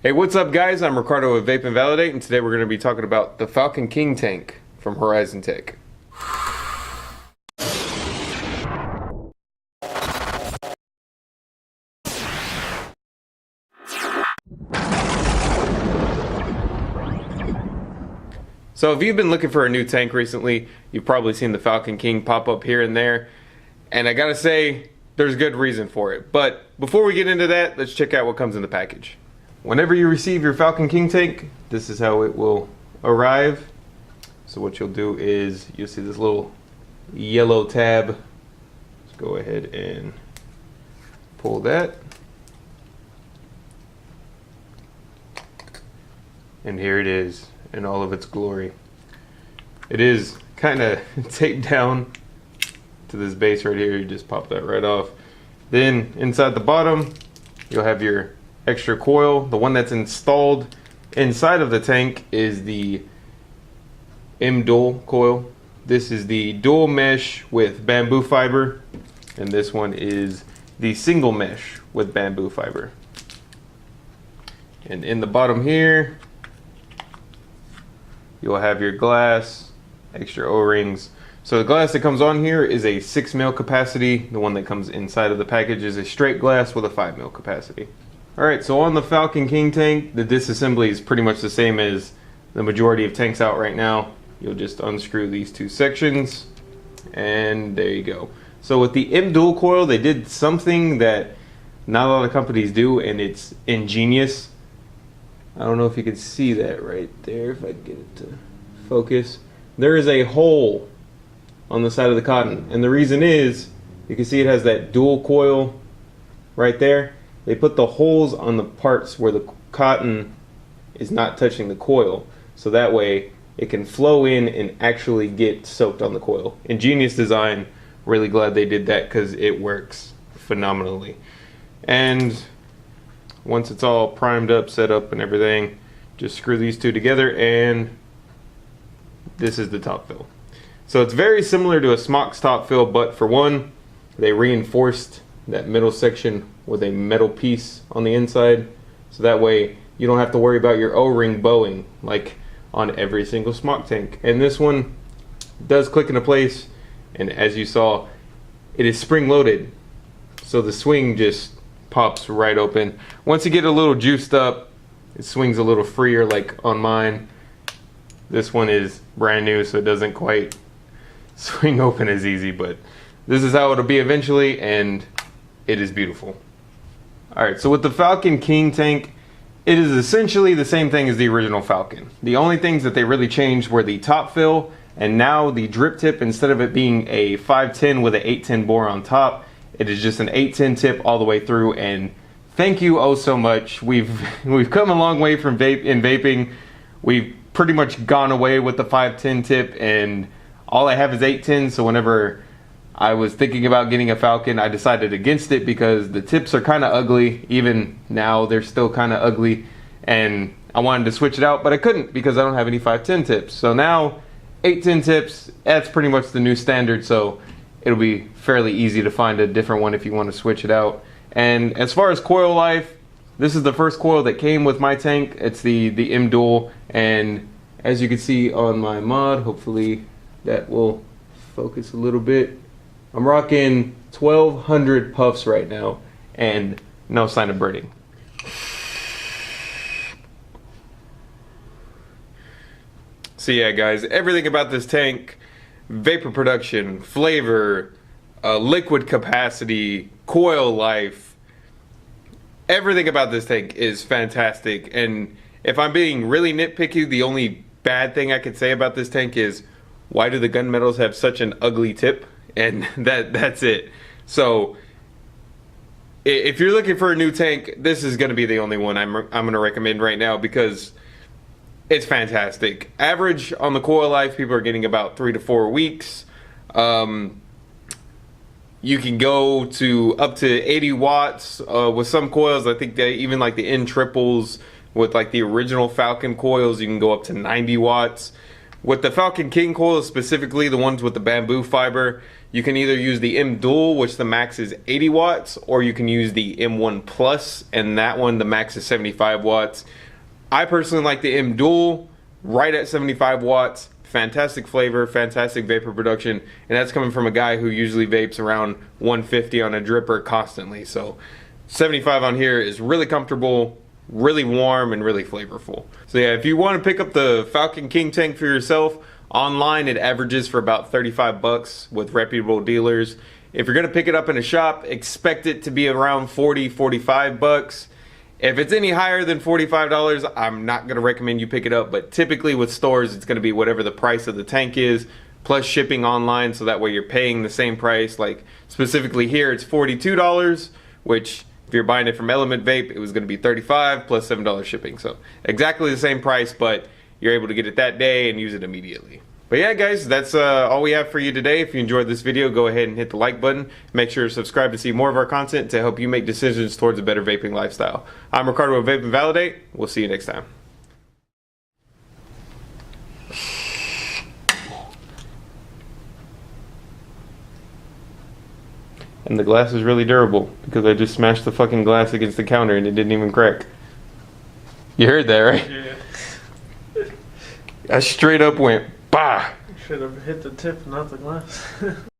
Hey, what's up guys? I'm Ricardo with Vape and Validate, and today we're going to be talking about the Falcon King tank from Horizon Tech. So if you've been looking for a new tank recently, you've probably seen the Falcon King pop up here and there, and I gotta say, there's good reason for it. But before we get into that, let's check out what comes in the package. Whenever you receive your Falcon King tank, this is how it will arrive. So what you'll do is, you'll see this little yellow tab. Let's go ahead and pull that. And here it is in all of its glory. It is kind of taped down to this base right here. You just pop that right off. Then inside the bottom, you'll have your extra coil. The one that's installed inside of the tank is the M-Dual coil. This is the dual mesh with bamboo fiber, and this one is the single mesh with bamboo fiber. And in the bottom here, you'll have your glass, extra O-rings. So the glass that comes on here is a 6 mil capacity. The one that comes inside of the package is a straight glass with a 5 mil capacity. Alright, so on the Falcon King tank, the disassembly is pretty much the same as the majority of tanks out right now. You'll just unscrew these two sections, and there you go. So with the M-Dual coil, they did something that not a lot of companies do, and it's ingenious. I don't know if you can see that right there, if I can get it to focus. There is a hole on the side of the cotton, and the reason is, you can see it has that dual coil right there. They put the holes on the parts where the cotton is not touching the coil, so that way it can flow in and actually get soaked on the coil. Ingenious design. Really glad they did that because it works phenomenally. And once it's all primed up, set up and everything, just screw these two together, and this is the top fill. So it's very similar to a Smock's top fill, but for one, they reinforced that middle section with a metal piece on the inside, so that way you don't have to worry about your O-ring bowing like on every single Smock tank. And this one does click into place, and as you saw, it is spring loaded, so the swing just pops right open. Once you get a little juiced up, it swings a little freer like on mine. This one is brand new, so it doesn't quite swing open as easy, but this is how it'll be eventually, and it is beautiful. Alright, so with the Falcon King tank, it is essentially the same thing as the original Falcon. The only things that they really changed were the top fill, and now the drip tip, instead of it being a 510 with an 810 bore on top, it is just an 810 tip all the way through. And thank you oh so much. We've come a long way from vaping. We've pretty much gone away with the 510 tip, and all I have is 810. So whenever I was thinking about getting a Falcon, I decided against it because the tips are kind of ugly. Even now, they're still kind of ugly, and I wanted to switch it out, but I couldn't because I don't have any 510 tips. So now 810 tips, that's pretty much the new standard, so it'll be fairly easy to find a different one if you want to switch it out. And as far as coil life, this is the first coil that came with my tank. It's the M-Dual, and as you can see on my mod, hopefully that will focus a little bit, I'm rocking 1200 puffs right now, and no sign of burning. So yeah guys, everything about this tank, vapor production, flavor, liquid capacity, coil life, everything about this tank is fantastic. And if I'm being really nitpicky, the only bad thing I could say about this tank is, why do the gunmetals have such an ugly tip? And that's it. So if you're looking for a new tank, this is going to be the only one I'm going to recommend right now, because it's fantastic. Average on the coil life, people are getting about 3 to 4 weeks. You can go to up to 80 watts with some coils. I think they even like the N triples with like the original Falcon coils, you can go up to 90 watts. With the Falcon King coils, specifically the ones with the bamboo fiber, You can either use the M Dual, which the max is 80 watts, or you can use the M1 Plus, and that one, the max is 75 watts. I personally like the M Dual, right at 75 watts. Fantastic flavor, fantastic vapor production, and that's coming from a guy who usually vapes around 150 on a dripper constantly. So 75 on here is really comfortable, really warm, and really flavorful. So yeah, if you want to pick up the Falcon King tank for yourself, online it averages for about 35 bucks with reputable dealers. If you're gonna pick it up in a shop, expect it to be around 40-45 bucks. If it's any higher than $45, I'm not gonna recommend you pick it up, but typically with stores it's gonna be whatever the price of the tank is plus shipping online, so that way you're paying the same price. Like specifically here it's $42, which if you're buying it from Element Vape, it was gonna be $35 plus $7 shipping. So exactly the same price, but you're able to get it that day and use it immediately. But yeah guys, that's all we have for you today. If you enjoyed this video, go ahead and hit the like button. Make sure to subscribe to see more of our content to help you make decisions towards a better vaping lifestyle. I'm Ricardo with Vape and Validate. We'll see you next time. And the glass is really durable because I just smashed the fucking glass against the counter and it didn't even crack. You heard that, right? Yeah. I straight up went, bah! You should have hit the tip, not the glass.